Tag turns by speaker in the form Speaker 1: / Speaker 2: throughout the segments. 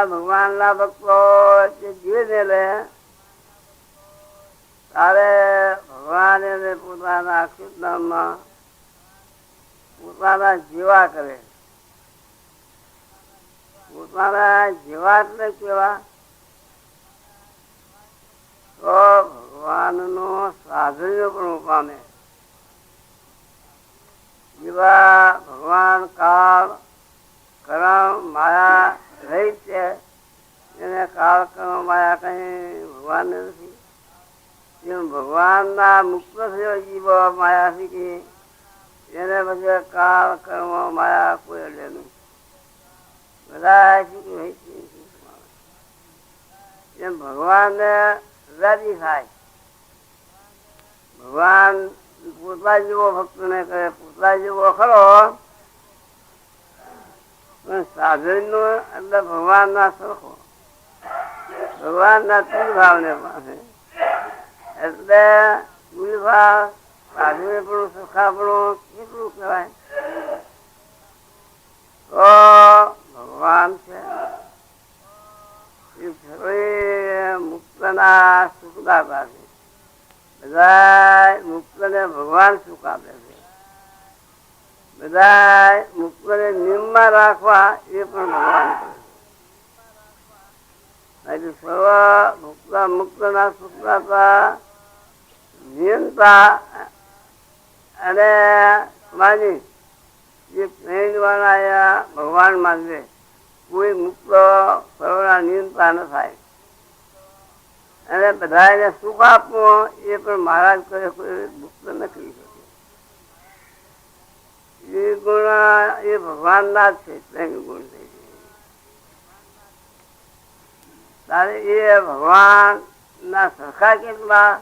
Speaker 1: ભગવાન ના ભક્તો જીવે લે તારે ભગવાન એને પોતાના અક્ષરધામમાં પોતાના જેવા કરે. પોતાના જેવા એટલે કેવા? તો ભગવાન નો સાધન્ય પણ પામે. જેવા ભગવાન કાળ કર્મ માયા રહી છે એને કાળ કર્મ માયા કઈ ભગવાન નથી. ભગવાન ના મુક્ત થયો જીવો માયા શીખી એને પછી કાળ કર્મ માયા કોઈ અડે નહીં. બધા એમ ભગવાન ને રાજી થાય. ભગવાન પોતા જેવો ભક્ત ને કરે, પોતા જેવો ખરો પણ સાધન નો એટલે ભગવાન ના સરખો, ભગવાન ના તુલભાવ ને પાસે એટલે તુલભાવ સાધુ પણ સરખાપણું કેટલું કહેવાય. તો ભગવાન છે મુક્ત ના સુખદાતા છે. બધા મુક્ત ને ભગવાન સુખ આપે છે. બધા મુક્ત ને નિયમમાં રાખવા એ પણ ભગવાન કરે. સર્વ મુક્ત ના સુખદાતા નિયંતા અને માની જે પ્રેરવાના ભગવાન માનવે કોઈ મુક્ત સર્વના નિયંતા ન થાય. અને બધાને સુખ આપવું એ પણ મહારાજ કરે, કોઈ મુક્ત ન કરી શકે. એ ગુણ એ ભગવાન ના જ છે. ગુણ થઈ તારે એ ભગવાન ના સરખા કેટલા?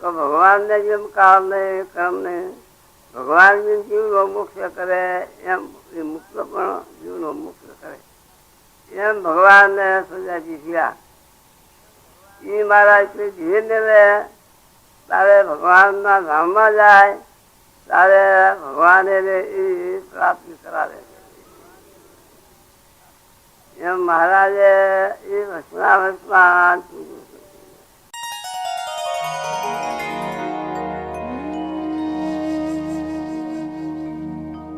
Speaker 1: તો ભગવાન ને જેમ કાળ ને કર્મ ને ભગવાન જેમ જીવનો મોક્ષ કરે એમ એ મુક્ત પણ જીવનો મોક્ષ કરે. એમ ભગવાન ને સજાજી થયા. એ મારા ધીરે ધીરે તારે ભગવાન ના ધામમાં જાય તારે ભગવાન એને એ પ્રાપ્તિ કરાવે. એમ મહારાજે એ વચના